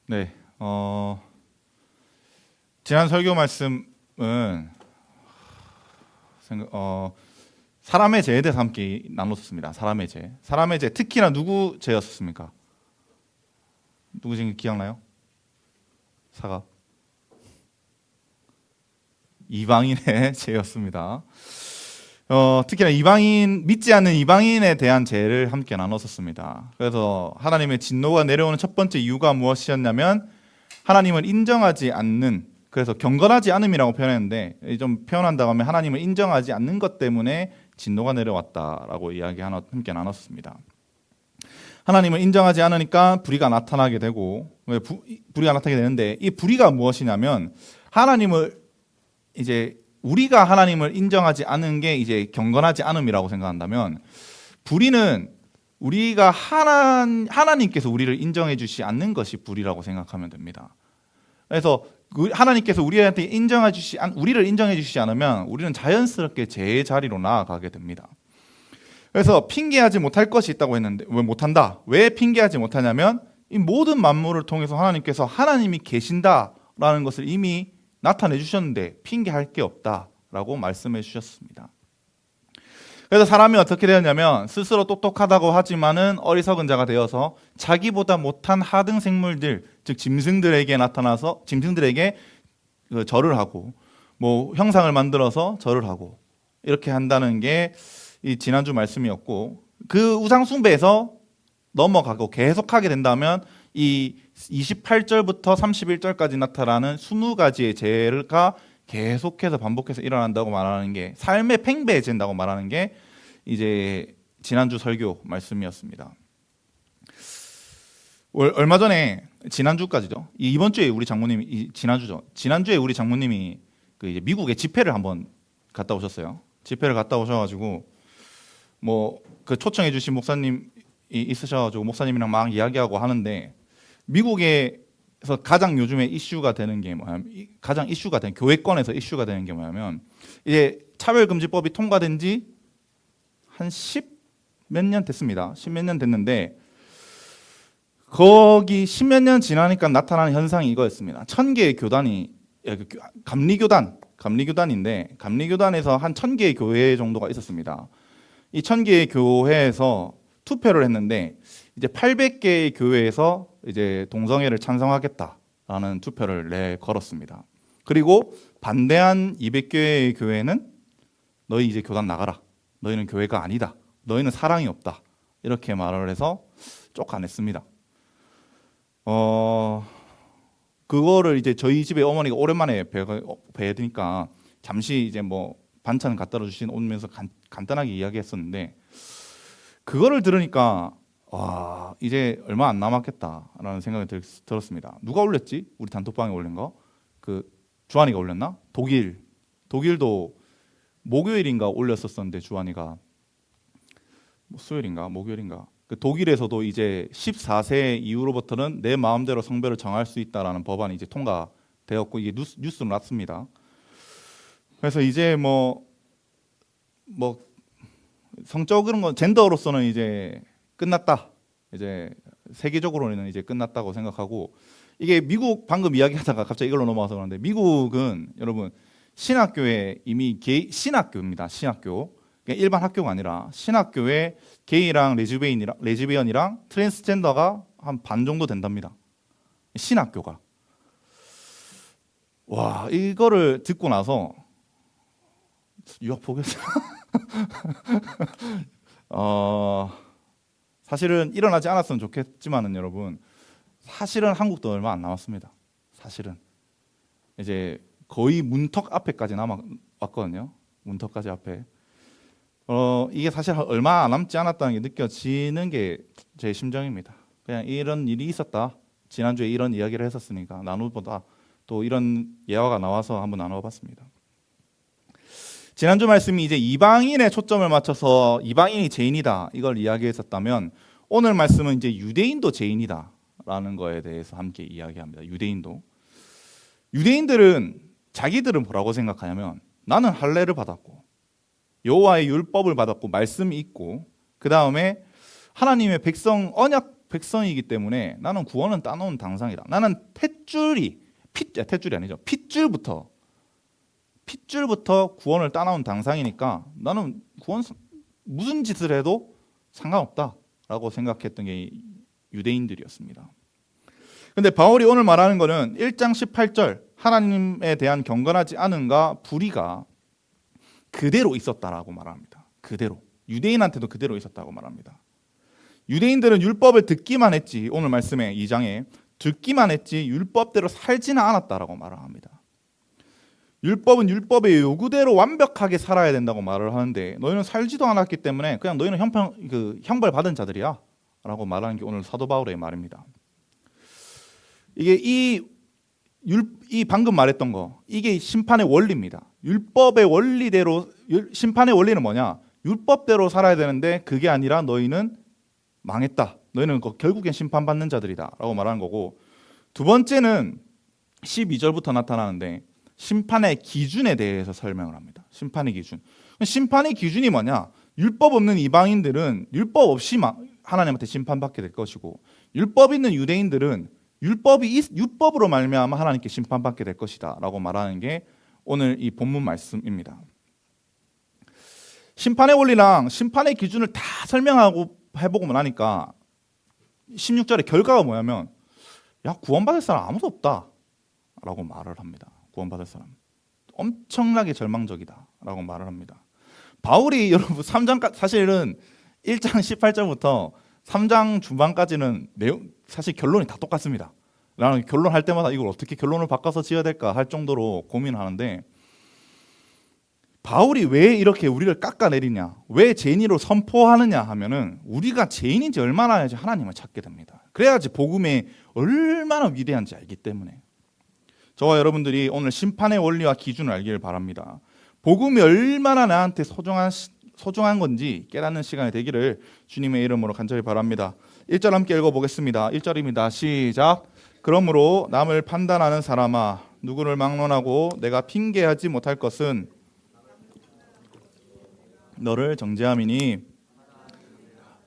네, 지난 설교 말씀은 사람의 죄에 대해서 함께 나눴었습니다. 사람의 죄. 사람의 죄, 특히나 누구 죄였었습니까? 누구 지금 기억나요? 사과. 이방인의 죄였습니다. 특히나 믿지 않는 이방인에 대한 죄를 함께 나눴었습니다. 그래서 하나님의 진노가 내려오는 첫 번째 이유가 무엇이었냐면 하나님을 인정하지 않는, 그래서 경건하지 않음이라고 표현했는데, 좀 표현한다고 하면 하나님을 인정하지 않는 것 때문에 진노가 내려왔다라고 이야기 하나 함께 나눴습니다. 하나님을 인정하지 않으니까 불의가 나타나게 되고, 불의가 나타나게 되는데, 이 불의가 무엇이냐면 우리가 하나님을 인정하지 않은 게 이제 경건하지 않음이라고 생각한다면, 불의는 우리가 하나님께서 우리를 인정해 주시 않는 것이 불의라고 생각하면 됩니다. 그래서 하나님께서 우리한테 우리를 인정해 주시지 않으면 우리는 자연스럽게 제 자리로 나아가게 됩니다. 그래서 핑계하지 못할 것이 있다고 했는데 왜 못한다? 왜 핑계하지 못하냐면 이 모든 만물을 통해서 하나님께서 하나님이 계신다라는 것을 이미 나타내 주셨는데 핑계할 게 없다라고 말씀해 주셨습니다. 그래서 사람이 어떻게 되었냐면 스스로 똑똑하다고 하지만은 어리석은 자가 되어서 자기보다 못한 하등 생물들, 즉 짐승들에게 나타나서 짐승들에게 절을 하고 뭐 형상을 만들어서 절을 하고 이렇게 한다는 게 이 지난주 말씀이었고, 그 우상 숭배에서 넘어가고 계속하게 된다면 이 28절부터 31절까지 나타나는 20가지의 죄가 계속해서 반복해서 일어난다고 말하는 게, 삶의 팽배해진다고 말하는 게 이제 지난주 설교 말씀이었습니다. 얼마 전에, 지난주까지죠. 이번 주에 우리 장모님이, 지난주에 우리 장모님이 이제 미국에 집회를 한번 갔다 오셨어요. 집회를 갔다 오셔가지고 그 초청해 주신 목사님이 있으셔가지고 목사님이랑 막 이야기하고 하는데, 미국에서 가장 요즘에 이슈가 되는 게 가장 이슈가 된, 교회권에서 이슈가 되는 게 뭐냐면, 이제 차별금지법이 통과된 지 한 10 몇 년 됐습니다. 10 몇 년 됐는데, 거기 10 몇 년 지나니까 나타나는 현상이 이거였습니다. 1000개의 교단이, 감리교단인데, 감리교단에서 한 1000개의 교회 정도가 있었습니다. 이 1000개의 교회에서 투표를 했는데, 이제 800개의 교회에서 이제 동성애를 찬성하겠다라는 투표를 걸었습니다. 그리고 반대한 200개의 교회는 너희 이제 교단 나가라. 너희는 교회가 아니다. 너희는 사랑이 없다. 이렇게 말을 해서 쫓아냈습니다. 그거를 이제 저희 집에 어머니가 오랜만에 뵈니까 잠시 이제 반찬 갖다 오면서 간단하게 이야기했었는데, 그거를 들으니까 와, 이제 얼마 안 남았겠다라는 생각이 들었습니다. 누가 올렸지? 우리 단톡방에 올린 거? 주한이가 올렸나? 독일도 목요일인가 올렸었었는데, 주한이가 수요일인가 목요일인가, 독일에서도 이제 14세 이후로부터는 내 마음대로 성별을 정할 수 있다라는 법안이 이제 통과되었고, 이게 뉴스로 났습니다. 그래서 이제 성적인 건, 젠더로서는 이제 끝났다. 이제 세계적으로는 이제 끝났다고 생각하고, 이게 미국, 방금 이야기하다가 갑자기 이걸로 넘어와서 그러는데, 미국은 여러분 신학교에 이미 신학교입니다. 신학교. 그러니까 일반 학교가 아니라 신학교에 게이랑 레즈비언이랑 트랜스젠더가 한 반 정도 된답니다. 신학교가. 와, 이거를 듣고 나서 유학 포기했어요. 사실은 일어나지 않았으면 좋겠지만은 여러분, 사실은 한국도 얼마 안 남았습니다. 사실은 이제 거의 문턱 앞에까지 남아왔거든요. 문턱까지 앞에. 이게 사실 얼마 안 남지 않았다는 게 느껴지는 게 제 심정입니다. 그냥 이런 일이 있었다. 지난주에 이런 이야기를 했었으니까 나누보다 또 이런 예화가 나와서 한번 나눠봤습니다. 지난주 말씀이 이제 이방인에 초점을 맞춰서 이방인이 죄인이다 이걸 이야기했었다면, 오늘 말씀은 이제 유대인도 죄인이다라는 거에 대해서 함께 이야기합니다. 유대인들은 자기들은 뭐라고 생각하냐면, 나는 할례를 받았고 여호와의 율법을 받았고 말씀이 있고, 그 다음에 하나님의 백성, 백성이기 때문에 나는 구원은 따놓은 당상이다. 나는 탯줄이 아니죠. 핏줄부터 구원을 따놓은 당상이니까 나는 구원 무슨 짓을 해도 상관없다라고 생각했던 게 유대인들이었습니다. 근데 바울이 오늘 말하는 거는 1장 18절 하나님에 대한 경건하지 않음과 불의가 그대로 있었다라고 말합니다. 그대로. 유대인한테도 그대로 있었다고 말합니다. 유대인들은 율법을 듣기만 했지, 오늘 말씀에 2장에 듣기만 했지 율법대로 살지는 않았다라고 말을 합니다. 율법은 율법의 요구대로 완벽하게 살아야 된다고 말을 하는데 너희는 살지도 않았기 때문에 그냥 너희는 형벌 받은 자들이야 라고 말하는 게 오늘 사도 바울의 말입니다. 이게 이 방금 말했던 거, 이게 심판의 원리입니다. 율법의 원리대로, 심판의 원리는 뭐냐? 율법대로 살아야 되는데 그게 아니라 너희는 망했다. 너희는 결국엔 심판받는 자들이다 라고 말하는 거고, 두 번째는 12절부터 나타나는데 심판의 기준에 대해서 설명을 합니다. 심판의 기준. 심판의 기준이 뭐냐? 율법 없는 이방인들은 율법 없이 하나님한테 심판받게 될 것이고, 율법 있는 유대인들은 율법으로 말미암아 하나님께 심판받게 될 것이다라고 말하는 게 오늘 이 본문 말씀입니다. 심판의 원리랑 심판의 기준을 다 설명하고 해보고 나니까 16절의 결과가 뭐냐면, 야, 구원받을 사람 아무도 없다라고 말을 합니다. 구원받을 사람 엄청나게 절망적이다라고 말을 합니다. 바울이 여러분 3장 사실은 1장 18절부터 3장 중반까지는 사실 결론이 다 똑같습니다. 나는 결론할 때마다 이걸 어떻게 결론을 바꿔서 지어야 될까 할 정도로 고민하는데, 바울이 왜 이렇게 우리를 깎아내리냐, 왜 죄인으로 선포하느냐 하면은 우리가 죄인인지 얼마나 해야지 하나님을 찾게 됩니다. 그래야지 복음이 얼마나 위대한지 알기 때문에. 저와 여러분들이 오늘 심판의 원리와 기준을 알기를 바랍니다. 복음이 얼마나 나한테 소중한 건지 깨닫는 시간이 되기를 주님의 이름으로 간절히 바랍니다. 1절 함께 읽어보겠습니다. 1절입니다. 시작. 그러므로 남을 판단하는 사람아, 누구를 막론하고 내가 핑계하지 못할 것은 너를 정죄함이니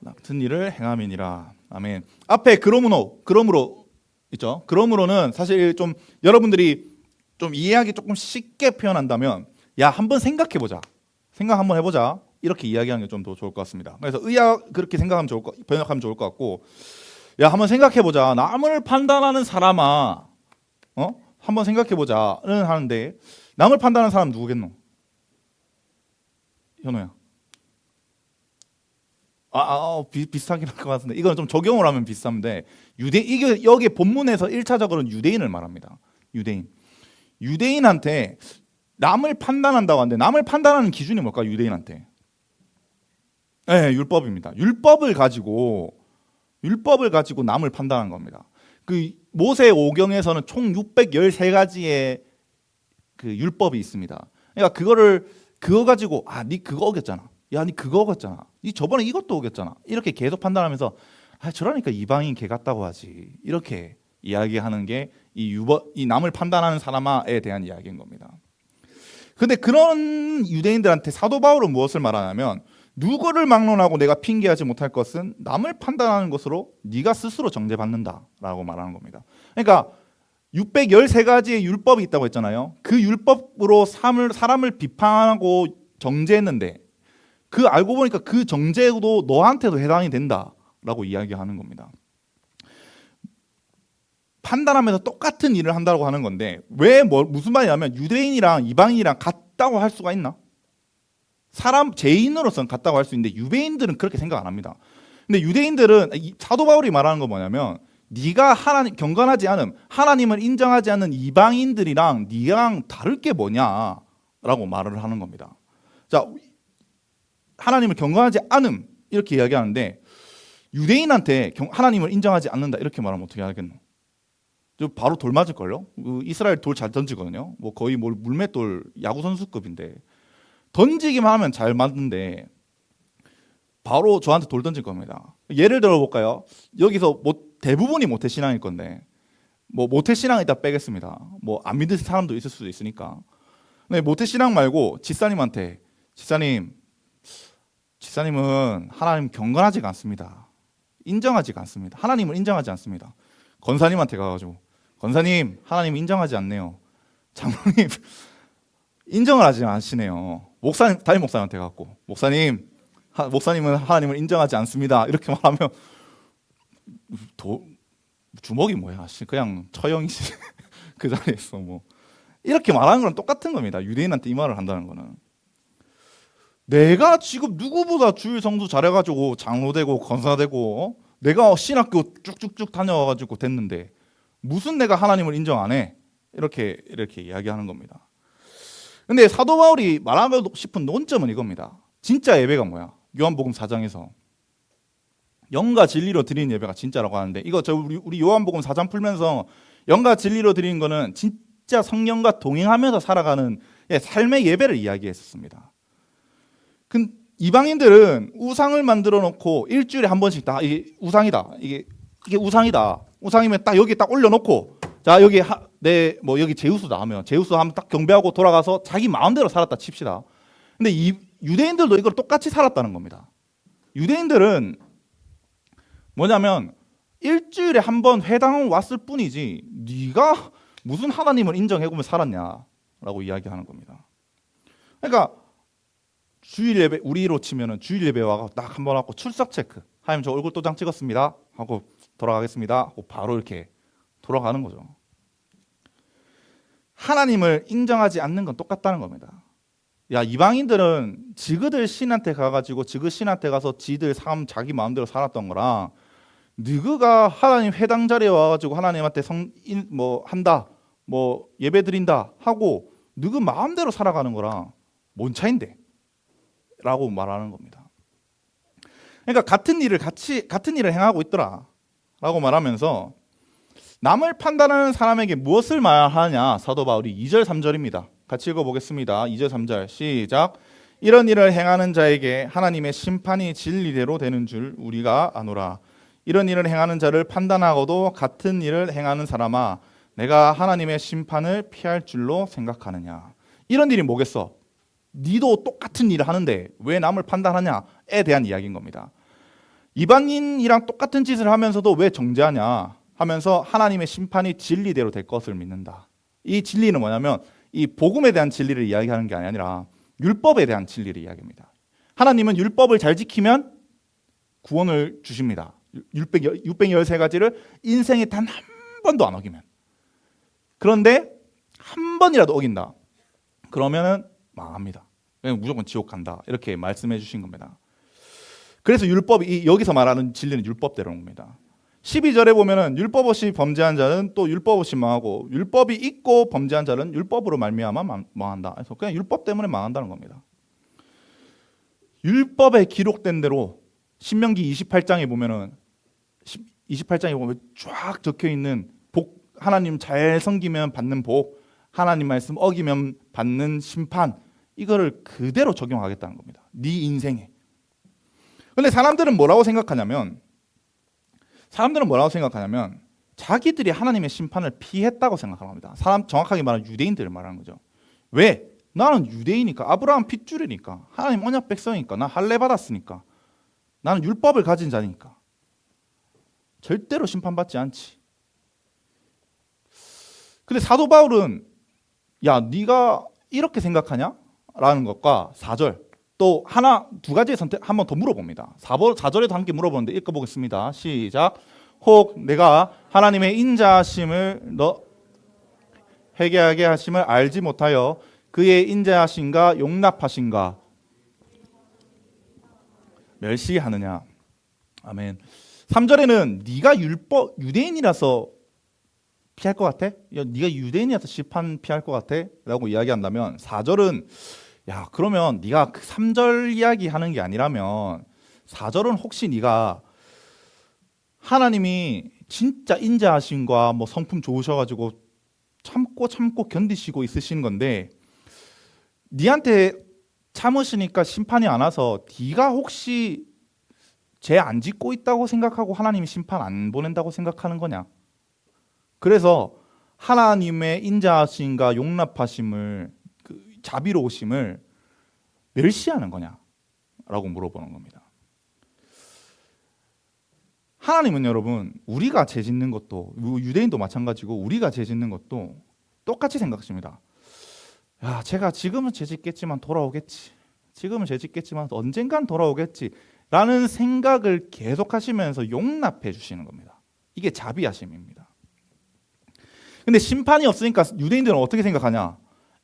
같은 일을 행함이니라. 아멘. 앞에 그러므로 있죠. 그러므로는 사실 좀 여러분들이 좀 이해하기 조금 쉽게 표현한다면, 야, 한번 생각 한번 해보자, 이렇게 이야기하는 게 좀 더 좋을 것 같습니다. 그래서 그렇게 생각하면 번역하면 좋을 것 같고, 야, 한번 생각해보자, 남을 판단하는 사람아, 한번 생각해보자는 하는데, 남을 판단하는 사람 누구겠노? 현호야. 비슷하긴 할 것 같은데, 이건 좀 적용을 하면 비슷한데, 이게 여기 본문에서 1차적으로는 유대인을 말합니다. 유대인한테 남을 판단한다고 하는데, 남을 판단하는 기준이 뭘까? 유대인한테 네, 율법입니다. 율법을 가지고 남을 판단한 겁니다. 그 모세 오경에서는 총 613가지의 그 율법이 있습니다. 그러니까 그거 가지고, 니 그거 어겼잖아, 야, 니 그거 어겼잖아, 니 저번에 이것도 어겼잖아, 이렇게 계속 판단하면서, 저러니까 이방인 개 같다고 하지, 이렇게 이야기하는 게 이 남을 판단하는 사람에 대한 이야기인 겁니다. 근데 그런 유대인들한테 사도 바울은 무엇을 말하냐면, 누구를 막론하고 내가 핑계하지 못할 것은 남을 판단하는 것으로 네가 스스로 정죄받는다라고 말하는 겁니다. 그러니까 613가지의 율법이 있다고 했잖아요. 그 율법으로 사람을 비판하고 정죄했는데, 그 알고 보니까 그 정죄도 너한테도 해당이 된다라고 이야기하는 겁니다. 판단하면서 똑같은 일을 한다고 하는 건데, 무슨 말이냐면, 유대인이랑 이방인이랑 같다고 할 수가 있나? 죄인으로서는 같다고 할 수 있는데 유대인들은 그렇게 생각 안 합니다. 근데 유대인들은, 사도 바울이 말하는 거 뭐냐면, 네가 경건하지 않음, 하나님을 인정하지 않는 이방인들이랑 네랑 다를 게 뭐냐라고 말을 하는 겁니다. 자, 하나님을 경건하지 않음 이렇게 이야기하는데, 유대인한테 하나님을 인정하지 않는다 이렇게 말하면 어떻게 하겠노? 바로 돌 맞을걸요? 이스라엘 돌 잘 던지거든요. 거의 물맷돌 야구 선수급인데, 던지기만 하면 잘 맞는데 바로 저한테 돌 던질 겁니다. 예를 들어 볼까요? 여기서 대부분이 모태신앙일 건데, 모태신앙 이따 빼겠습니다. 안 믿는 사람도 있을 수도 있으니까. 근데 모태신앙 말고 집사님한테, 집사님은 하나님 경건하지가 않습니다, 인정하지가 않습니다. 하나님을 인정하지 않습니다. 권사님한테 가가지고 권사님 하나님 인정하지 않네요. 장로님 인정을 하지 않으시네요. 목사님 담임 목사님한테 가고 목사님은 하나님을 인정하지 않습니다. 이렇게 말하면 주먹이 뭐야? 그냥 처형이지. 그 자리에서 뭐 이렇게 말하는 거랑 똑같은 겁니다. 유대인한테 이 말을 한다는 거는 내가 지금 누구보다 주일 성수 잘해가지고 장로되고 권사되고 내가 신학교 쭉쭉쭉 다녀와가지고 됐는데 무슨 내가 하나님을 인정 안 해? 이렇게 이야기하는 겁니다. 근데 사도 바울이 말하고 싶은 논점은 이겁니다. 진짜 예배가 뭐야? 요한복음 4장에서 영과 진리로 드리는 예배가 진짜라고 하는데 이거 우리 요한복음 4장 풀면서 영과 진리로 드리는 거는 진짜 성령과 동행하면서 살아가는 삶의 예배를 이야기했었습니다. 이방인들은 우상을 만들어 놓고 일주일에 한 번씩 다 이게 우상이다. 이게 우상이다. 우상이면 딱 여기 딱 올려놓고 자 여기 여기 제우스다 하면 제우스 하면 딱 경배하고 돌아가서 자기 마음대로 살았다 칩시다. 근데 이 유대인들도 이걸 똑같이 살았다는 겁니다. 유대인들은 뭐냐면 일주일에 한 번 회당 왔을 뿐이지 네가 무슨 하나님을 인정해보면 살았냐라고 이야기하는 겁니다. 그러니까 주일 예배 우리로 치면은 주일 예배 와가 딱 한 번 하고 출석 체크 하면 저 얼굴 도장 찍었습니다 하고 돌아가겠습니다 하고 바로 이렇게 돌아가는 거죠. 하나님을 인정하지 않는 건 똑같다는 겁니다. 야 이방인들은 지그들 신한테 가가지고 지그 신한테 가서 지들 삶 자기 마음대로 살았던 거랑 너가 하나님 회당 자리에 와가지고 하나님한테 한다 예배 드린다 하고 너가 마음대로 살아가는 거랑 뭔 차인데? 라고 말하는 겁니다. 그러니까 같은 일을 행하고 있더라 라고 말하면서 남을 판단하는 사람에게 무엇을 말하냐 사도 바울이 2절 3절입니다. 같이 읽어보겠습니다. 2절 3절 시작. 이런 일을 행하는 자에게 하나님의 심판이 진리대로 되는 줄 우리가 아노라. 이런 일을 행하는 자를 판단하고도 같은 일을 행하는 사람아 내가 하나님의 심판을 피할 줄로 생각하느냐. 이런 일이 뭐겠어? 니도 똑같은 일을 하는데 왜 남을 판단하냐에 대한 이야기인 겁니다. 이방인이랑 똑같은 짓을 하면서도 왜 정죄하냐 하면서 하나님의 심판이 진리대로 될 것을 믿는다. 이 진리는 뭐냐면 이 복음에 대한 진리를 이야기하는 게 아니라 율법에 대한 진리를 이야기합니다. 하나님은 율법을 잘 지키면 구원을 주십니다. 613가지를 인생에 단 한 번도 안 어기면. 그런데 한 번이라도 어긴다. 그러면은 망합니다. 무조건 지옥 간다. 이렇게 말씀해 주신 겁니다. 그래서 율법이 여기서 말하는 진리는 율법대로인 겁니다. 12절에 보면은 율법 없이 범죄한 자는 또 율법 없이 망하고 율법이 있고 범죄한 자는 율법으로 말미암아 망한다. 그래서 그냥 율법 때문에 망한다는 겁니다. 율법에 기록된 대로 신명기 28장에 보면은 쫙 적혀 있는 복, 하나님 잘 섬기면 받는 복, 하나님 말씀 어기면 받는 심판, 이거를 그대로 적용하겠다는 겁니다. 네 인생에. 근데 사람들은 뭐라고 생각하냐면 자기들이 하나님의 심판을 피했다고 생각합니다. 정확하게 말하면 유대인들을 말하는 거죠. 왜? 나는 유대인이니까, 아브라함 핏줄이니까, 하나님 언약 백성이니까, 나 할례 받았으니까, 나는 율법을 가진 자니까 절대로 심판받지 않지. 근데 사도 바울은 야 네가 이렇게 생각하냐? 라는 것과 4절 또 두 가지의 선택 한 번 더 물어봅니다. 4절에도 함께 물어보는데 읽어보겠습니다. 시작. 혹 내가 하나님의 인자하심을 회개하게 하심을 알지 못하여 그의 인자하심과 용납하심과 멸시하느냐. 아멘. 3절에는 네가 유대인이라서 피할 것 같아? 야, 네가 유대인이라서 심판 피할 것 같아? 라고 이야기한다면 4절은 야 그러면 네가 그 3절 이야기하는 게 아니라면 4절은 혹시 네가 하나님이 진짜 인자하심과 성품 좋으셔가지고 참고 견디시고 있으신 건데 네한테 참으시니까 심판이 안 와서 네가 혹시 죄 안 짓고 있다고 생각하고 하나님이 심판 안 보낸다고 생각하는 거냐? 그래서 하나님의 인자하심과 용납하심을 자비로우심을 멸시하는 거냐라고 물어보는 겁니다. 하나님은 여러분 우리가 죄 짓는 것도 유대인도 마찬가지고 우리가 죄 짓는 것도 똑같이 생각하십니다. 야, 제가 지금은 죄 짓겠지만 돌아오겠지. 지금은 죄 짓겠지만 언젠간 돌아오겠지. 라는 생각을 계속하시면서 용납해 주시는 겁니다. 이게 자비하심입니다. 근데 심판이 없으니까 유대인들은 어떻게 생각하냐?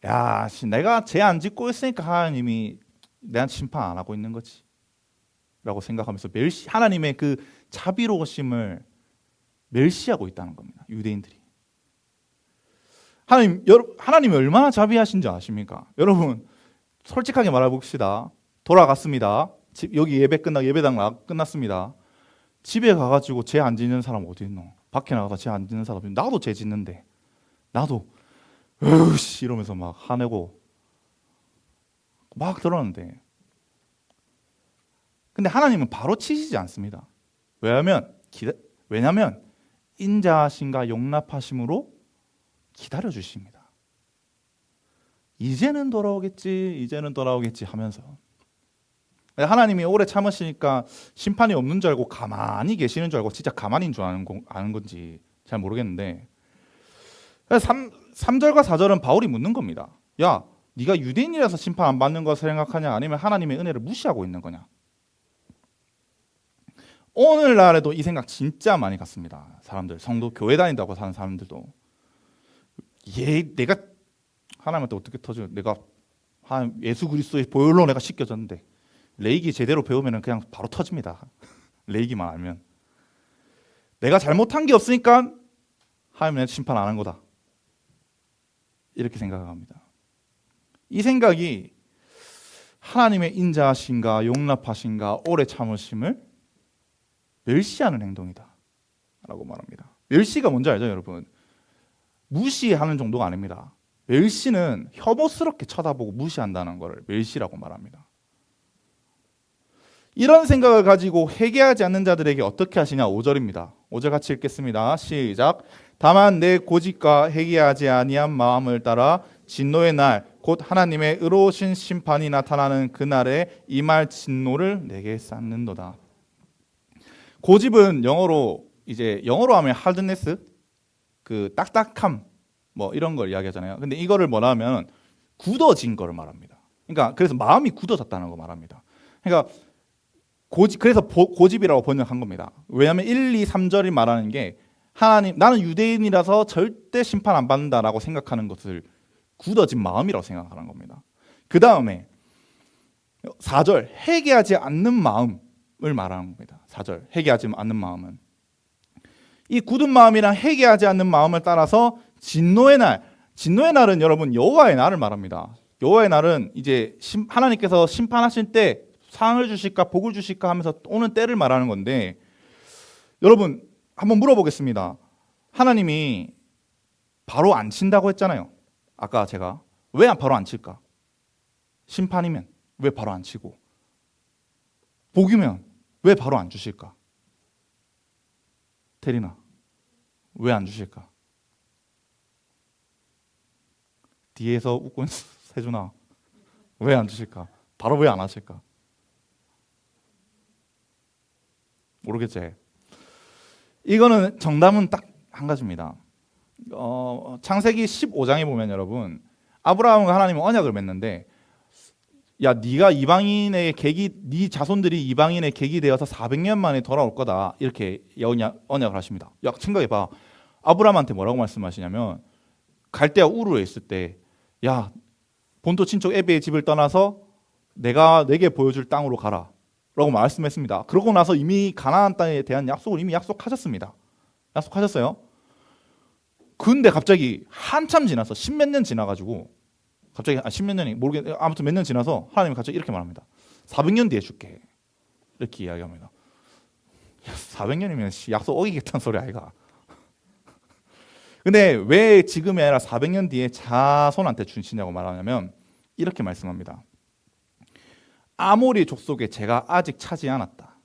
야, 내가 죄 안 짓고 있으니까 하나님이 내한테 심판 안 하고 있는 거지. 라고 생각하면서 하나님의 그 자비로우심을 멸시하고 있다는 겁니다. 유대인들이. 하나님이 얼마나 자비하신지 아십니까? 여러분 솔직하게 말해봅시다. 돌아갔습니다. 여기 예배당 끝났습니다. 집에 가가지고 죄 안 짓는 사람 어디 있노? 밖에 나가서 죄 안 짓는 사람 나도 죄 짓는데 나도 으씨 이러면서 막 화내고 막 들었는데 근데 하나님은 바로 치시지 않습니다. 왜냐하면 인자하심과 용납하심으로 기다려 주십니다. 이제는 돌아오겠지 하면서 하나님이 오래 참으시니까 심판이 없는 줄 알고 가만히 계시는 줄 알고 진짜 가만히인 줄 아는 건지 잘 모르겠는데 3절과 4절은 바울이 묻는 겁니다. 야, 네가 유대인이라서 심판 안 받는 것을 생각하냐 아니면 하나님의 은혜를 무시하고 있는 거냐. 오늘날에도 이 생각 진짜 많이 갖습니다. 사람들, 성도 교회 다닌다고 사는 사람들도 내가 하나님한테 어떻게 터져? 내가 예수 그리스도의 보혈로 내가 씻겨졌는데 레이기 제대로 배우면 그냥 바로 터집니다. 레이기만 알면 내가 잘못한 게 없으니까 하나님 내 심판 안 한 거다. 이렇게 생각합니다. 이 생각이 하나님의 인자하심과 용납하심과 오래 참으심을 멸시하는 행동이다 라고 말합니다. 멸시가 뭔지 알죠, 여러분? 무시하는 정도가 아닙니다. 멸시는 혐오스럽게 쳐다보고 무시한다는 것을 멸시라고 말합니다. 이런 생각을 가지고 회개하지 않는 자들에게 어떻게 하시냐? 5절입니다. 5절 같이 읽겠습니다. 시작. 다만 내 고집과 회개하지 아니한 마음을 따라 진노의 날 곧 하나님의 의로우신 심판이 나타나는 그날에 임할 진노를 내게 쌓는도다. 고집은 영어로 하면 하드네스, 그 딱딱함 뭐 이런 걸 이야기하잖아요. 근데 이거를 뭐라 하면 굳어진 거를 말합니다. 그러니까 그래서 마음이 굳어졌다는 거 말합니다. 그러니까 그래서 고집이라고 번역한 겁니다. 왜냐하면 1, 2, 3절이 말하는 게 나는 유대인이라서 절대 심판 안 받는다라고 생각하는 것을 굳어진 마음이라고 생각하는 겁니다. 그 다음에 4절 회개하지 않는 마음을 말하는 겁니다. 4절 회개하지 않는 마음은 이 굳은 마음이랑 회개하지 않는 마음을 따라서 진노의 날은 여러분 여호와의 날을 말합니다. 여호와의 날은 이제 하나님께서 심판하실 때 상을 주실까 복을 주실까 하면서 오는 때를 말하는 건데 여러분 한번 물어보겠습니다. 하나님이 바로 안 친다고 했잖아요. 아까 제가 왜 바로 안 칠까? 심판이면 왜 바로 안 치고 복이면 왜 바로 안 주실까? 테리나 왜 안 주실까? 뒤에서 웃고 있는 세준아 왜 안 주실까? 바로 왜 안 하실까? 모르겠지? 이거는 정답은 딱 한 가지입니다. 창세기 15장에 보면 여러분 아브라함과 하나님은 언약을 맺는데 야 네가 이방인의 객이 네 자손들이 이방인의 객이 되어서 400년 만에 돌아올 거다 이렇게 언약을 하십니다. 야 생각해봐. 아브라함한테 뭐라고 말씀하시냐면 갈대아 우르에 있을 때 야 본토 친척 에베의 집을 떠나서 내가 내게 보여줄 땅으로 가라 라고 말씀했습니다. 그러고 나서 이미 가나안 땅에 대한 약속을 이미 약속하셨습니다. 약속하셨어요. 근데 갑자기 한참 지나서 10몇 년 지나가지고 갑자기 10몇 년이 모르겠 아무튼 몇 년 지나서 하나님이 갑자기 이렇게 말합니다. 400년 뒤에 줄게 이렇게 이야기합니다. 400년이면 약속 어기겠다는 소리 아이가. 근데 왜 지금이 아니라 400년 뒤에 자손한테 주시냐고 말하냐면 이렇게 말씀합니다. 아모리 족속의 제가 아직 차지 않았다.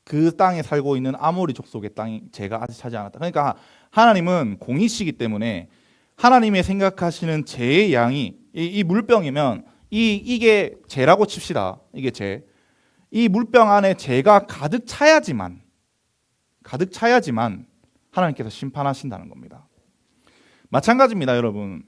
그 땅에 살고 있는 아모리 족속의 땅이 제가 아직 차지 않았다. 그러니까 하나님은 공이시기 때문에 하나님의 생각하시는 죄의 양이 이 물병이면 이게 죄라고 칩시다. 이게 죄. 이 물병 안에 죄가 가득 차야지만 가득 차야지만 하나님께서 심판하신다는 겁니다. 마찬가지입니다, 여러분.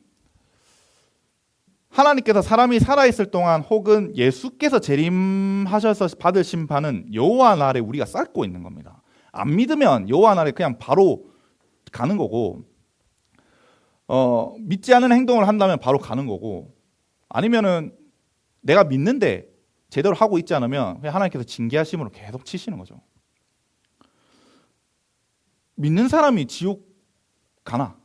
하나님께서 사람이 살아있을 동안 혹은 예수께서 재림하셔서 받을 심판은 여호와 날에 우리가 쌓고 있는 겁니다. 안 믿으면 여호와 날에 그냥 바로 가는 거고, 믿지 않는 행동을 한다면 바로 가는 거고, 아니면은 내가 믿는데 제대로 하고 있지 않으면 그냥 하나님께서 징계하심으로 계속 치시는 거죠. 믿는 사람이 지옥 가나?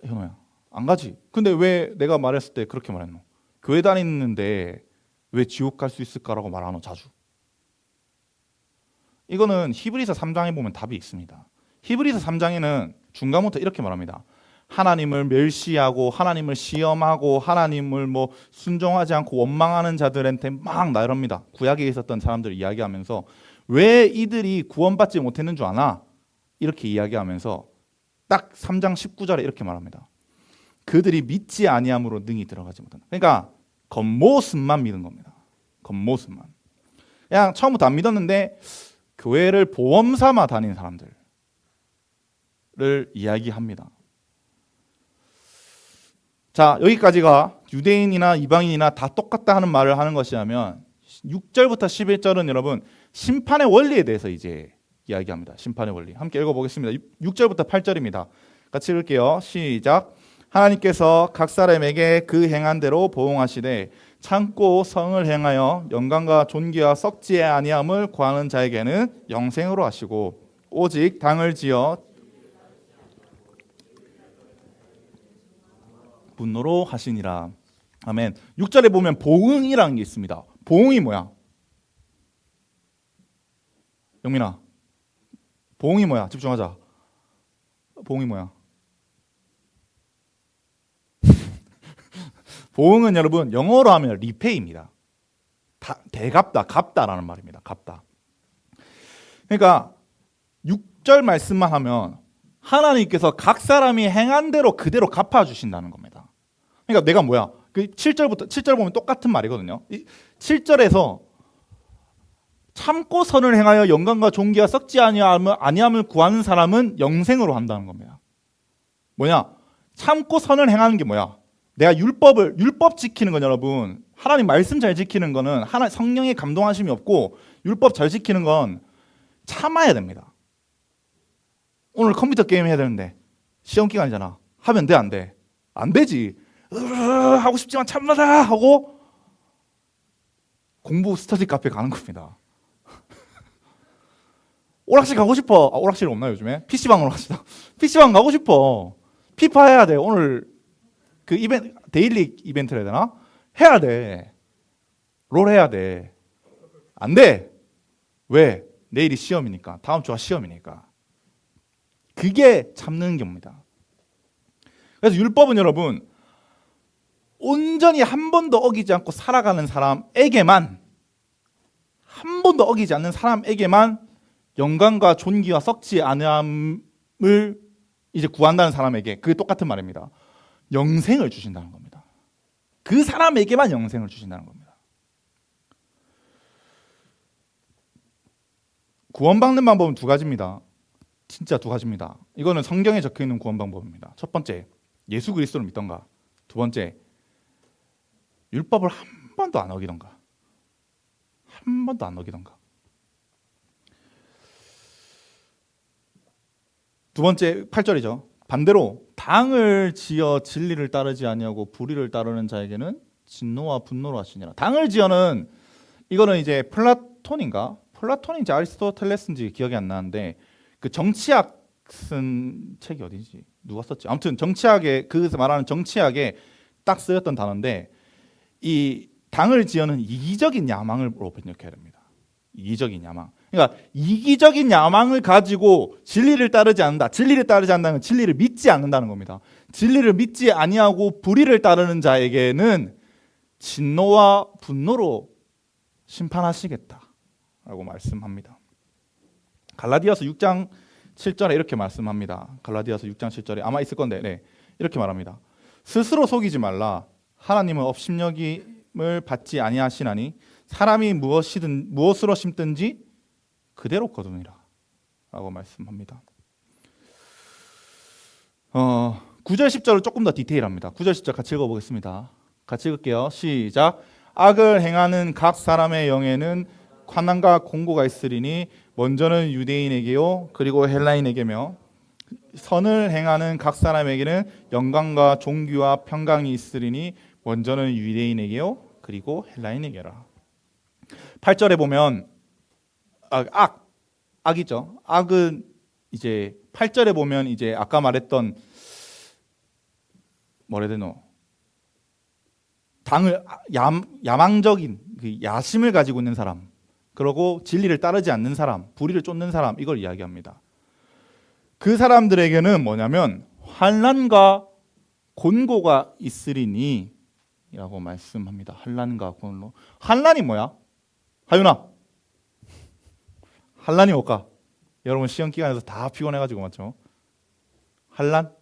현호야, 안 가지. 근데 왜 내가 말했을 때 그렇게 말했노? 교회 다니는데 왜 지옥 갈 수 있을까라고 말하노, 자주. 이거는 히브리서 3장에 보면 답이 있습니다. 히브리서 3장에는 중간부터 이렇게 말합니다. 하나님을 멸시하고 하나님을 시험하고 하나님을 순종하지 않고 원망하는 자들한테 막 나열합니다. 구약에 있었던 사람들을 이야기하면서 왜 이들이 구원받지 못했는 줄 아나? 이렇게 이야기하면서 딱 3장 19절에 이렇게 말합니다. 그들이 믿지 아니함으로 능히 들어가지 못한다. 그러니까 겉모습만 믿은 겁니다. 겉모습만. 그냥 처음부터 안 믿었는데 교회를 보험 삼아 다닌 사람들을 이야기합니다. 자, 여기까지가 유대인이나 이방인이나 다 똑같다 하는 말을 하는 것이라면 6절부터 11절은 여러분 심판의 원리에 대해서 이제 이야기합니다. 심판의 원리. 함께 읽어보겠습니다. 6절부터 8절입니다. 같이 읽을게요. 시작. 하나님께서 각 사람에게 그 행한 대로 보응하시되 참고 성을 행하여 영광과 존귀와 썩지 아니함을 구하는 자에게는 영생으로 하시고 오직 당을 지어 분노로 하시니라. 아멘. 6절에 보면 보응이라는 게 있습니다. 보응이 뭐야? 영민아, 보응이 뭐야? 집중하자. 보응이 뭐야? 보응은 여러분 영어로 하면 리페이입니다. 대갚다, 갚다라는 말입니다. 갚다. 그러니까 6절 말씀만 하면 하나님께서 각 사람이 행한 대로 그대로 갚아주신다는 겁니다. 그러니까 내가 뭐야? 그 7절 보면 똑같은 말이거든요. 7절에서 참고 선을 행하여 영광과 존귀와 썩지 아니함을 구하는 사람은 영생으로 한다는 겁니다. 뭐냐? 참고 선을 행하는 게 뭐야? 내가 율법 지키는 건 여러분, 하나님 말씀 잘 지키는 거는 성령의 감동하심이 없고 율법 잘 지키는 건 참아야 됩니다. 오늘 컴퓨터 게임 해야 되는데 시험 기간이잖아. 하면 돼, 안 돼? 안 되지. 하고 싶지만 참마다 하고 공부 스터디 카페 가는 겁니다. 오락실 가고 싶어. 오락실 없나요, 요즘에? PC방으로 갑시다. PC방 가고 싶어. 피파 해야 돼. 오늘 그 데일리 이벤트를 해야 되나? 해야 돼. 롤 해야 돼. 안 돼. 왜? 내일이 시험이니까. 다음 주가 시험이니까. 그게 참는 겁니다. 그래서 율법은 여러분 온전히 한 번도 어기지 않고 살아가는 사람에게만, 한 번도 어기지 않는 사람에게만 영광과 존귀와 썩지 않음을 이제 구한다는 사람에게, 그게 똑같은 말입니다. 영생을 주신다는 겁니다. 그 사람에게만 영생을 주신다는 겁니다. 구원받는 방법은 두 가지입니다. 진짜 두 가지입니다. 이거는 성경에 적혀있는 구원 방법입니다. 첫 번째, 예수 그리스도를 믿던가. 두 번째, 율법을 한 번도 안 어기던가. 한 번도 안 어기던가. 두 번째 8절이죠. 반대로 당을 지어 진리를 따르지 아니하고 불의를 따르는 자에게는 진노와 분노로 하시니라. 당을 지어는 이거는 이제 플라톤인지 아리스토텔레스인지 기억이 안 나는데 그 정치학 쓴 책이 어디지? 누가 썼지? 아무튼 정치학에, 그 말하는 정치학에 딱 쓰였던 단어인데 이 당을 지어는 이기적인 야망으로 번역해야 됩니다. 이기적인 야망. 그러니까 이기적인 야망을 가지고 진리를 따르지 않는다. 진리를 따르지 않는다는 건 진리를 믿지 않는다는 겁니다. 진리를 믿지 아니하고 불의를 따르는 자에게는 진노와 분노로 심판하시겠다라고 말씀합니다. 갈라디아서 6장 7절에 이렇게 말씀합니다. 갈라디아서 6장 7절에 아마 있을 건데, 네, 이렇게 말합니다. 스스로 속이지 말라. 하나님은 업신여김을 받지 아니하시나니 사람이 무엇으로 심든지 그대로 거두니라. 라고 말씀합니다. 9절 10절은 조금 더 디테일합니다. 9절 10절 같이 읽어보겠습니다. 같이 읽을게요. 시작. 악을 행하는 각 사람의 영에는 환난과 공고가 있으리니 먼저는 유대인에게요 그리고 헬라인에게며 선을 행하는 각 사람에게는 영광과 존귀와 평강이 있으리니 먼저는 유대인에게요 그리고 헬라인에게라. 8절에 보면 악이죠. 악은 이제 8절에 보면 이제 아까 말했던 뭐라 해야 되노? 당을 야망적인 그 야심을 가지고 있는 사람, 그리고 진리를 따르지 않는 사람, 불의를 쫓는 사람, 이걸 이야기합니다. 그 사람들에게는 뭐냐면 환난과 곤고가 있으리니 라고 말씀합니다. 환난과 곤고. 환난이 뭐야? 하윤아, 환난이 뭘까? 여러분 시험 기간에서 다 피곤해가지고 맞죠? 환난?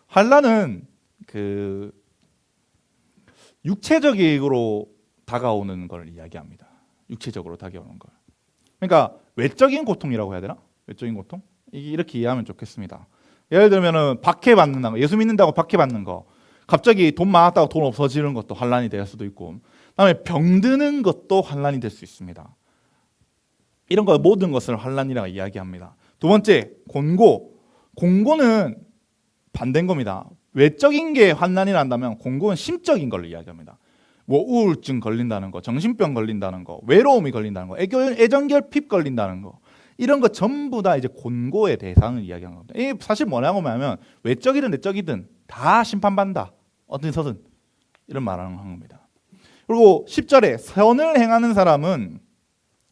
환난은 그 육체적으로 다가오는 걸 이야기합니다. 육체적으로 다가오는 걸. 그러니까 외적인 고통이라고 해야 되나? 외적인 고통? 이렇게 이해하면 좋겠습니다. 예를 들면은 박해받는 거, 예수 믿는다고 박해받는 거, 갑자기 돈 많았다고 돈 없어지는 것도 환난이 될 수도 있고, 그다음에 병드는 것도 환난이 될 수 있습니다. 이런 거 모든 것을 환난이라고 이야기합니다. 두 번째, 곤고. 곤고는 반대인 겁니다. 외적인 게 환난이 난다면 곤고는 심적인 걸 이야기합니다. 뭐 우울증 걸린다는 거, 정신병 걸린다는 거, 외로움이 걸린다는 거, 애정결핍 걸린다는 거, 이런 거 전부 다 이제 곤고의 대상을 이야기하는 겁니다. 이 사실 뭐냐고 하면 외적이든 내적이든 다 심판받는다. 어디서든 이런 말하는 겁니다. 그리고 10절에 선을 행하는 사람은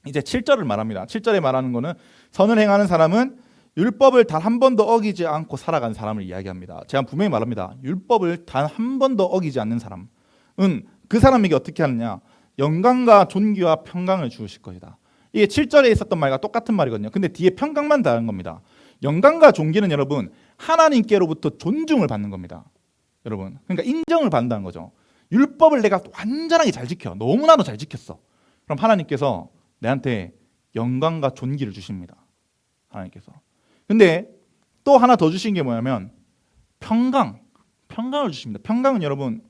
이제 7절을 말합니다. 7절에 말하는 거는 선을 행하는 사람은 율법을 단 한 번도 어기지 않고 살아간 사람을 이야기합니다. 제가 분명히 말합니다. 율법을 단 한 번도 어기지 않는 사람은 그 사람에게 어떻게 하느냐? 영광과 존귀와 평강을 주실 것이다. 이게 7절에 있었던 말과 똑같은 말이거든요. 근데 뒤에 평강만 다른 겁니다. 영광과 존귀는 여러분 하나님께로부터 존중을 받는 겁니다. 여러분, 그러니까 인정을 받는다는 거죠. 율법을 내가 완전하게 잘 지켜, 너무나도 잘 지켰어. 그럼 하나님께서 내한테 영광과 존귀를 주십니다. 하나님께서. 근데 또 하나 더 주신 게 뭐냐면 평강을 주십니다. 평강은 여러분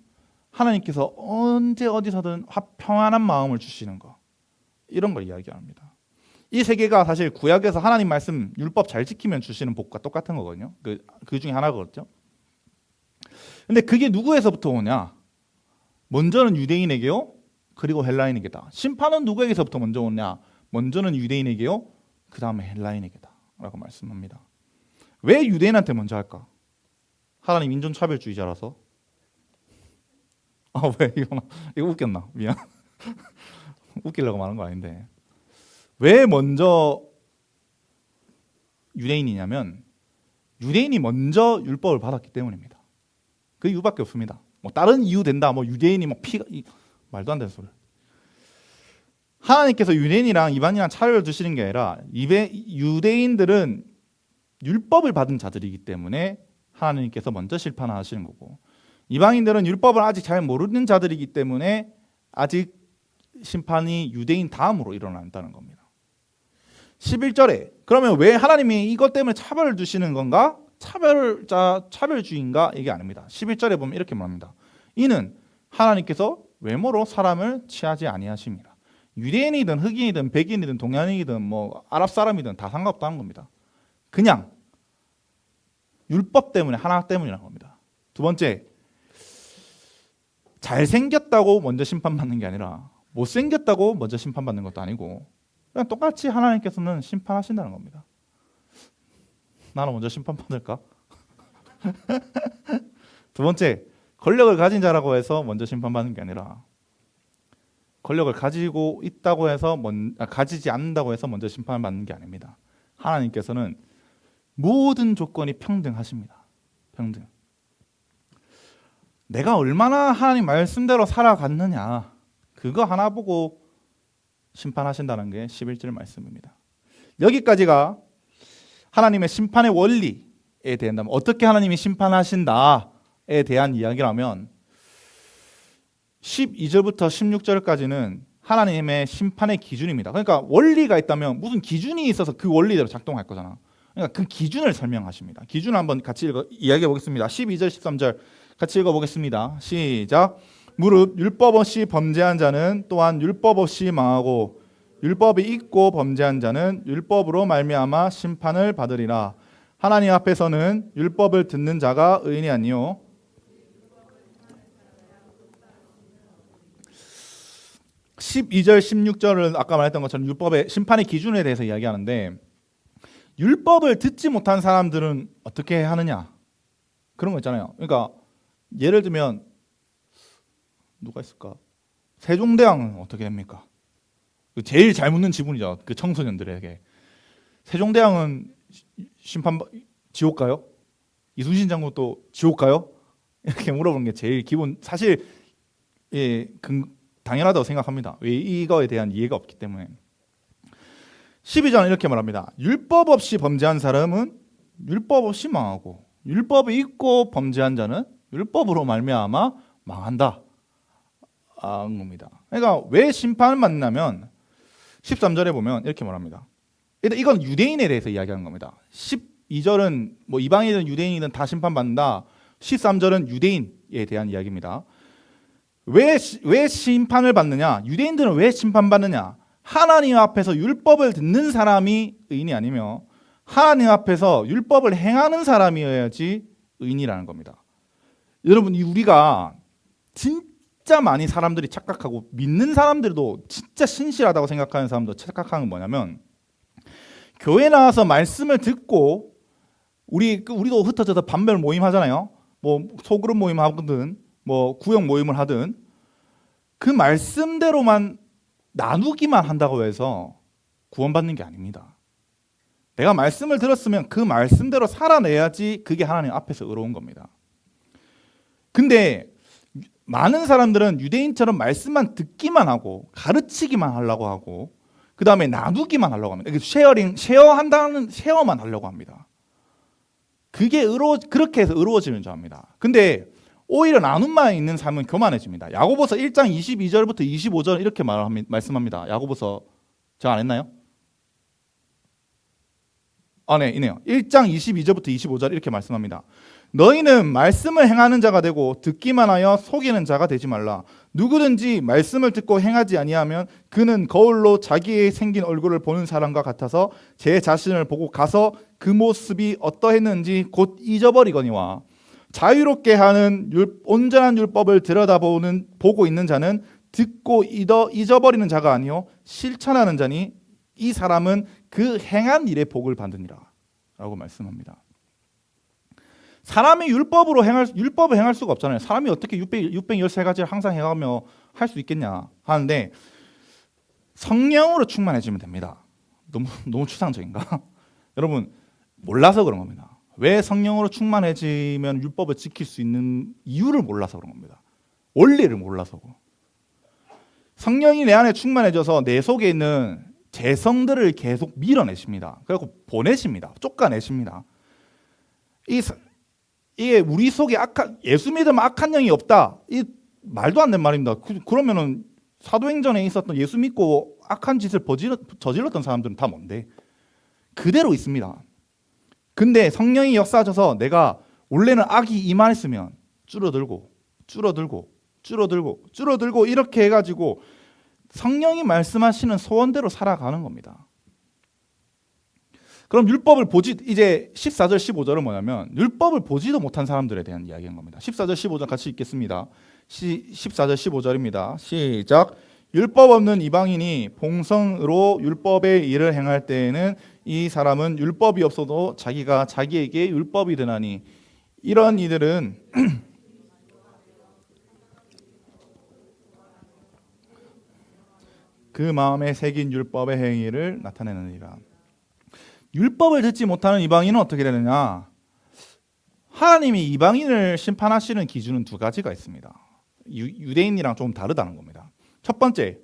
하나님께서 언제 어디서든 평안한 마음을 주시는 거, 이런 걸 이야기합니다. 이 세 개가 사실 구약에서 하나님 말씀 율법 잘 지키면 주시는 복과 똑같은 거거든요. 그 중에 하나거든요. 근데 그게 누구에서부터 오냐? 먼저는 유대인에게요, 그리고 헬라인에게다. 심판은 누구에게서부터 먼저 오냐? 먼저는 유대인에게요, 그 다음에 헬라인에게다 라고 말씀합니다. 왜 유대인한테 먼저 할까? 하나님 인종차별주의자라서? 왜 이거 웃겼나? 미안. 웃기려고 말한 거 아닌데. 왜 먼저 유대인이냐면 유대인이 먼저 율법을 받았기 때문입니다. 그 이유밖에 없습니다. 뭐 다른 이유 된다. 뭐 유대인이 뭐 피가 말도 안 되는 소리. 하나님께서 유대인이랑 이방인이랑 차별을 두시는 게 아니라 유대인들은 율법을 받은 자들이기 때문에 하나님께서 먼저 심판하시는 거고, 이방인들은 율법을 아직 잘 모르는 자들이기 때문에 아직 심판이 유대인 다음으로 일어난다는 겁니다. 11절에 그러면 왜 하나님이 이것 때문에 차별을 두시는 건가? 차별주의인가? 이게 아닙니다. 11절에 보면 이렇게 말합니다. 이는 하나님께서 외모로 사람을 취하지 아니하십니다. 유대인이든 흑인이든 백인이든 동양인이든 뭐 아랍 사람이든 다 상관없다는 겁니다. 그냥 율법 때문에, 하나 때문이라는 겁니다. 두 번째, 잘생겼다고 먼저 심판받는 게 아니라 못생겼다고 먼저 심판받는 것도 아니고 그냥 똑같이 하나님께서는 심판하신다는 겁니다. 나는 먼저 심판받을까? 두 번째, 권력을 가진 자라고 해서 먼저 심판받는 게 아니라 권력을 가지고 있다고 해서 가지지 않는다고 해서 먼저 심판을 받는 게 아닙니다. 하나님께서는 모든 조건이 평등하십니다. 평등. 내가 얼마나 하나님 말씀대로 살아갔느냐, 그거 하나 보고 심판하신다는 게 11절 말씀입니다. 여기까지가 하나님의 심판의 원리에 대한다면, 어떻게 하나님이 심판하신다에 대한 이야기라면 12절부터 16절까지는 하나님의 심판의 기준입니다. 그러니까 원리가 있다면 무슨 기준이 있어서 그 원리대로 작동할 거잖아. 그러니까 그 기준을 설명하십니다. 기준을 한번 같이 이야기해 보겠습니다. 12절 13절 같이 읽어보겠습니다. 시작. 무릇 율법 없이 범죄한 자는 또한 율법 없이 망하고 율법이 있고 범죄한 자는 율법으로 말미암아 심판을 받으리라. 하나님 앞에서는 율법을 듣는 자가 의인이 아니요 12절 16절은 아까 말했던 것처럼 율법의 심판의 기준에 대해서 이야기하는데, 율법을 듣지 못한 사람들은 어떻게 하느냐, 그런 거 있잖아요. 그러니까 예를 들면 누가 있을까? 세종대왕은 어떻게 됩니까? 제일 잘 묻는 지문이죠. 그 청소년들에게. 세종대왕은 심판 지옥 가요? 이순신 장군도 지옥 가요? 이렇게 물어보는 게 제일 기본, 사실 당연하다고 생각합니다. 왜? 이거에 대한 이해가 없기 때문에. 12절은 이렇게 말합니다. 율법 없이 범죄한 사람은 율법 없이 망하고 율법이 있고 범죄한 자는 율법으로 말미암아 망한다 한 겁니다. 그러니까 왜 심판을 받냐면 13절에 보면 이렇게 말합니다. 일단 이건 유대인에 대해서 이야기하는 겁니다. 12절은 뭐 이방인이든 유대인이든 다 심판받는다. 13절은 유대인에 대한 이야기입니다. 왜 심판을 받느냐? 유대인들은 왜 심판받느냐? 하나님 앞에서 율법을 듣는 사람이 의인이 아니며 하나님 앞에서 율법을 행하는 사람이어야지 의인이라는 겁니다. 여러분, 우리가 진짜 많이 사람들이 착각하고 믿는 사람들도 진짜 신실하다고 생각하는 사람도 착각하는 건 뭐냐면, 교회 나와서 말씀을 듣고 우리도 흩어져서 반별 모임 하잖아요. 뭐 소그룹 모임 하든 뭐 구역 모임을 하든 그 말씀대로만 나누기만 한다고 해서 구원받는 게 아닙니다. 내가 말씀을 들었으면 그 말씀대로 살아내야지 그게 하나님 앞에서 의로운 겁니다. 근데 많은 사람들은 유대인처럼 말씀만 듣기만 하고 가르치기만 하려고 하고 그 다음에 나누기만 하려고 합니다. 쉐어만 하려고 합니다. 그렇게 해서 의로워지는 줄 압니다. 근데 오히려 나눔만 있는 삶은 교만해집니다. 야고보서 1장 22절부터 25절 이렇게 말씀합니다. 야고보서 제가 안 했나요? 네, 있네요. 1장 22절부터 25절 이렇게 말씀합니다. 너희는 말씀을 행하는 자가 되고 듣기만 하여 속이는 자가 되지 말라. 누구든지 말씀을 듣고 행하지 아니하면 그는 거울로 자기의 생긴 얼굴을 보는 사람과 같아서 제 자신을 보고 가서 그 모습이 어떠했는지 곧 잊어버리거니와 자유롭게 하는 온전한 율법을 보고 있는 자는 듣고 잊어버리는 자가 아니요 실천하는 자니 이 사람은 그 행한 일의 복을 받으니라 라고 말씀합니다. 사람이 율법을 행할 수가 없잖아요. 사람이 어떻게 613가지를 항상 해가며 할 수 있겠냐 하는데, 성령으로 충만해지면 됩니다. 너무 추상적인가? 여러분, 몰라서 그런 겁니다. 왜 성령으로 충만해지면 율법을 지킬 수 있는 이유를 몰라서 그런 겁니다. 원리를 몰라서고. 성령이 내 안에 충만해져서 내 속에 있는 재성들을 계속 밀어내십니다. 그래서 보내십니다. 쫓아내십니다. 이게 우리 속에 예수 믿으면 악한 영이 없다. 이 말도 안 되는 말입니다. 그러면은 사도행전에 있었던 예수 믿고 악한 짓을 저질렀던 사람들은 다 뭔데? 그대로 있습니다. 근데 성령이 역사하셔서 내가 원래는 악이 이만했으면 줄어들고 이렇게 해가지고 성령이 말씀하시는 소원대로 살아가는 겁니다. 그럼 율법을 이제 14절 15절은 뭐냐면 율법을 보지도 못한 사람들에 대한 이야기인 겁니다. 14절 15절 같이 읽겠습니다. 14절 15절입니다. 시작. 율법 없는 이방인이 봉성으로 율법의 일을 행할 때에는 이 사람은 율법이 없어도 자기가 자기에게 율법이 되나니 이런 이들은 그 마음에 새긴 율법의 행위를 나타내느니라. 율법을 듣지 못하는 이방인은 어떻게 되느냐? 하나님이 이방인을 심판하시는 기준은 두 가지가 있습니다. 유대인이랑 좀 다르다는 겁니다. 첫 번째,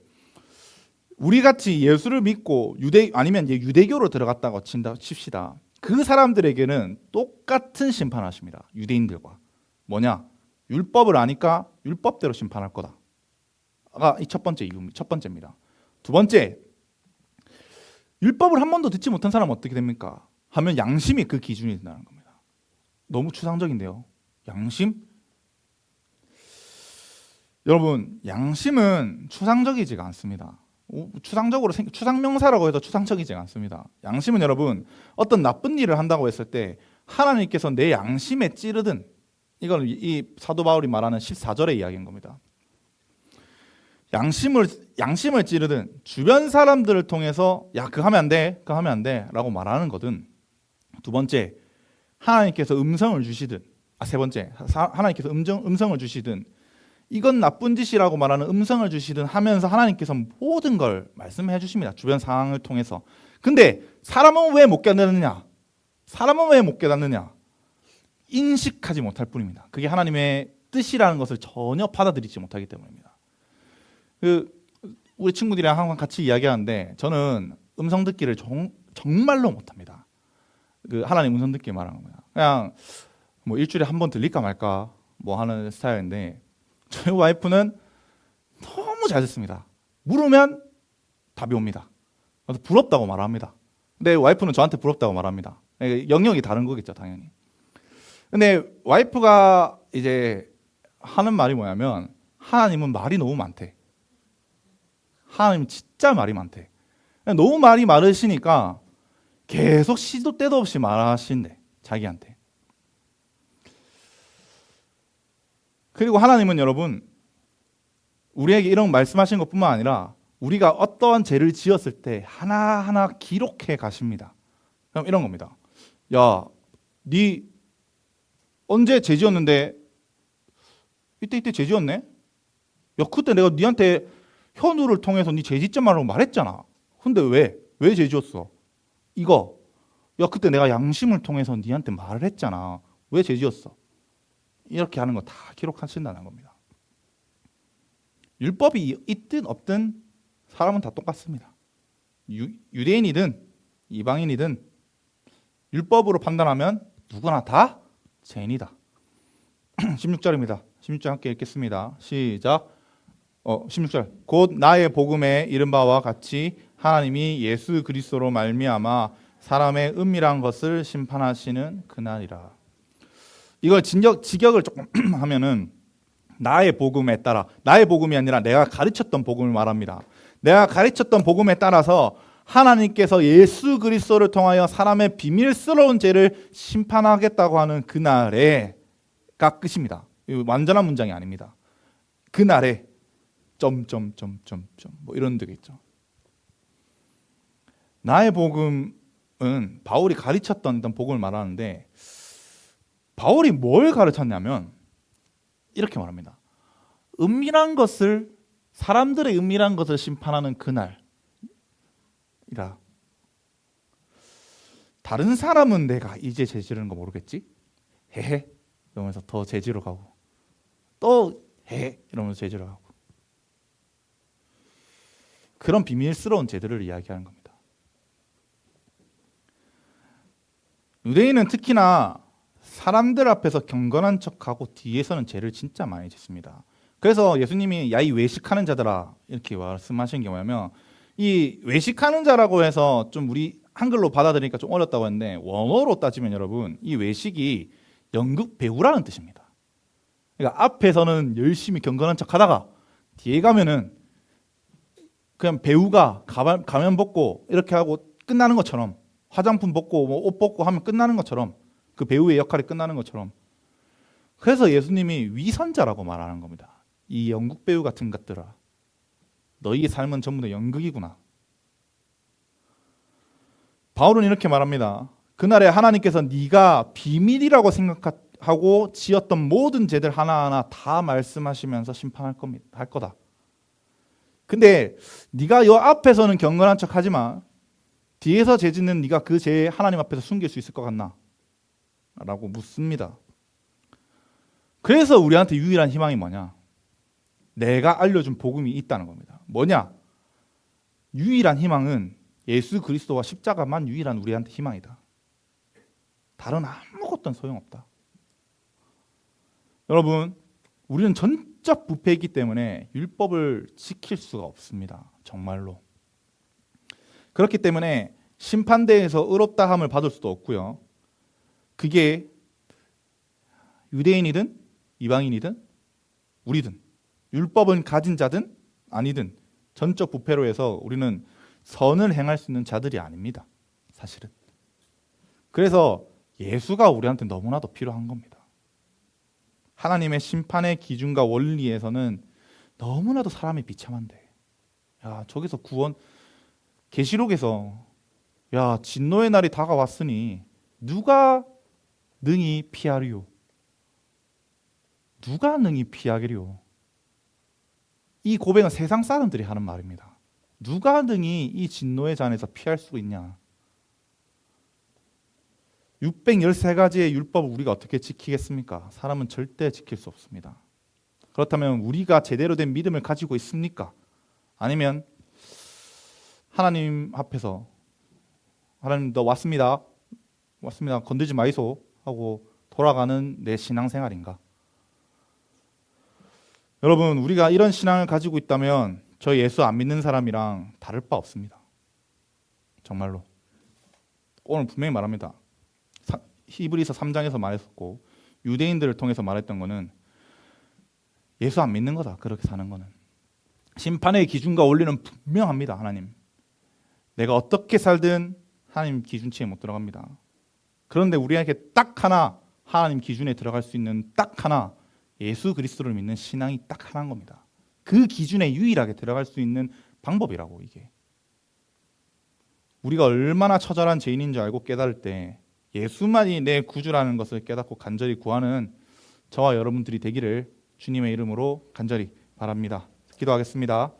우리 같이 예수를 믿고 아니면 유대교로 들어갔다고 칩시다. 그 사람들에게는 똑같은 심판하십니다. 유대인들과 뭐냐? 율법을 아니까 율법대로 심판할 거다. 이 첫 번째 이유입니다. 첫 번째입니다. 두 번째, 율법을 한 번도 듣지 못한 사람은 어떻게 됩니까? 하면 양심이 그 기준이 된다는 겁니다. 너무 추상적인데요. 양심? 여러분, 양심은 추상적이지가 않습니다. 추상적으로 추상명사라고 해도 추상적이지 않습니다. 양심은 여러분, 어떤 나쁜 일을 한다고 했을 때 하나님께서 내 양심에 찌르든, 이건 이 사도 바울이 말하는 14절의 이야기인 겁니다. 양심을 찌르든 주변 사람들을 통해서 야, 그거 하면 안 돼, 그거 하면 안 돼 라고 말하는 거든, 두 번째, 하나님께서 음성을 주시든, 세 번째, 하나님께서 음성을 주시든, 이건 나쁜 짓이라고 말하는 음성을 주시든 하면서 하나님께서 모든 걸 말씀해 주십니다. 주변 상황을 통해서. 근데 사람은 왜 못 깨닫느냐? 사람은 왜 못 깨닫느냐? 인식하지 못할 뿐입니다. 그게 하나님의 뜻이라는 것을 전혀 받아들이지 못하기 때문입니다. 우리 친구들이랑 항상 같이 이야기하는데 저는 음성 듣기를 정말로 못합니다. 하나님 음성 듣기 말하는 거야. 그냥 뭐 일주일에 한 번 들릴까 말까 뭐 하는 스타일인데, 저희 와이프는 너무 잘 듣습니다. 물으면 답이 옵니다. 그래서 부럽다고 말합니다. 근데 와이프는 저한테 부럽다고 말합니다. 영역이 다른 거겠죠, 당연히. 근데 와이프가 이제 하는 말이 뭐냐면, 하나님은 말이 너무 많대. 하나님 진짜 말이 많대. 너무 말이 많으시니까 계속 시도 때도 없이 말하신대, 자기한테. 그리고 하나님은 여러분, 우리에게 이런 말씀하신 것뿐만 아니라 우리가 어떠한 죄를 지었을 때 하나하나 기록해 가십니다. 그럼 이런 겁니다. 야, 네 언제 죄 지었는데? 이때 죄 지었네? 야, 그때 내가 네한테 현우를 통해서 네 죄 짓지 말라고 말했잖아. 근데 왜 죄 지었어? 이거. 야, 그때 내가 양심을 통해서 네한테 말을 했잖아. 왜 죄 지었어? 이렇게 하는 거 다 기록하신다는 겁니다. 율법이 있든 없든 사람은 다 똑같습니다. 유대인이든 이방인이든 율법으로 판단하면 누구나 다 죄인이다. 16절입니다. 16절 함께 읽겠습니다. 시작. 16절. 곧 나의 복음에 이른 바와 같이 하나님이 예수 그리스도로 말미암아 사람의 은밀한 것을 심판하시는 그날이라. 이걸 직역을 조금 하면은 나의 복음에 따라, 나의 복음이 아니라 내가 가르쳤던 복음을 말합니다. 내가 가르쳤던 복음에 따라서 하나님께서 예수 그리스도를 통하여 사람의 비밀스러운 죄를 심판하겠다고 하는 그날에가 끝입니다. 완전한 문장이 아닙니다. 그날에 뭐 이런 데겠죠. 나의 복음은 바울이 가르쳤던 복음을 말하는데, 바울이 뭘 가르쳤냐면 이렇게 말합니다. 사람들의 은밀한 것을 심판하는 그날이라. 다른 사람은 내가 이제 죄 지르는 거 모르겠지? 헤헤 이러면서 더 죄 지러 가고, 또 헤헤 이러면서 죄 지러 가고, 그런 비밀스러운 죄들을 이야기하는 겁니다. 유대인은 특히나 사람들 앞에서 경건한 척하고 뒤에서는 죄를 진짜 많이 짓습니다. 그래서 예수님이 야, 이 외식하는 자들아 이렇게 말씀하신 게 뭐냐면, 이 외식하는 자라고 해서 좀 우리 한글로 받아들이니까 좀 어렵다고 했는데, 원어로 따지면 여러분, 이 외식이 연극 배우라는 뜻입니다. 그러니까 앞에서는 열심히 경건한 척하다가 뒤에 가면은 그냥 배우가 가면 벗고 이렇게 하고 끝나는 것처럼, 화장품 벗고 뭐 옷 벗고 하면 끝나는 것처럼, 그 배우의 역할이 끝나는 것처럼. 그래서 예수님이 위선자라고 말하는 겁니다. 이 연극 배우 같은 것들아, 너희의 삶은 전부 다 연극이구나. 바울은 이렇게 말합니다. 그날에 하나님께서 네가 비밀이라고 생각하고 지었던 모든 죄들 하나하나 다 말씀하시면서 심판할 겁니다. 할 거다. 근데 네가 요 앞에서는 경건한 척 하지 마. 뒤에서 죄 짓는 네가 그 죄 하나님 앞에서 숨길 수 있을 것 같나? 라고 묻습니다. 그래서 우리한테 유일한 희망이 뭐냐? 내가 알려준 복음이 있다는 겁니다. 뭐냐? 유일한 희망은 예수 그리스도와 십자가만 유일한 우리한테 희망이다. 다른 아무것도 소용없다. 여러분, 우리는 전적 부패이기 때문에 율법을 지킬 수가 없습니다. 정말로. 그렇기 때문에 심판대에서 의롭다함을 받을 수도 없고요. 그게 유대인이든 이방인이든 우리든 율법은 가진 자든 아니든 전적 부패로 해서 우리는 선을 행할 수 있는 자들이 아닙니다. 사실은. 그래서 예수가 우리한테 너무나도 필요한 겁니다. 하나님의 심판의 기준과 원리에서는 너무나도 사람이 비참한데, 야, 저기서 구원, 계시록에서 야, 진노의 날이 다가왔으니 누가 능히 피하리요? 누가 능히 피하리요? 이 고백은 세상 사람들이 하는 말입니다. 누가 능히 이 진노의 잔에서 피할 수 있냐? 613가지의 율법을 우리가 어떻게 지키겠습니까? 사람은 절대 지킬 수 없습니다. 그렇다면 우리가 제대로 된 믿음을 가지고 있습니까? 아니면 하나님 앞에서 하나님 너 왔습니다. 건들지 마이소 하고 돌아가는 내 신앙생활인가? 여러분, 우리가 이런 신앙을 가지고 있다면 저 예수 안 믿는 사람이랑 다를 바 없습니다. 정말로. 오늘 분명히 말합니다. 히브리서 3장에서 말했었고 유대인들을 통해서 말했던 거는 예수 안 믿는 거다. 그렇게 사는 거는. 심판의 기준과 원리는 분명합니다. 하나님. 내가 어떻게 살든 하나님 기준치에 못 들어갑니다. 그런데 우리에게 딱 하나 하나님 기준에 들어갈 수 있는 딱 하나 예수 그리스도를 믿는 신앙이 딱 하나인 겁니다. 그 기준에 유일하게 들어갈 수 있는 방법이라고 이게. 우리가 얼마나 처절한 죄인인 줄 알고 깨달을 때 예수만이 내 구주라는 것을 깨닫고 간절히 구하는 저와 여러분들이 되기를 주님의 이름으로 간절히 바랍니다. 기도하겠습니다.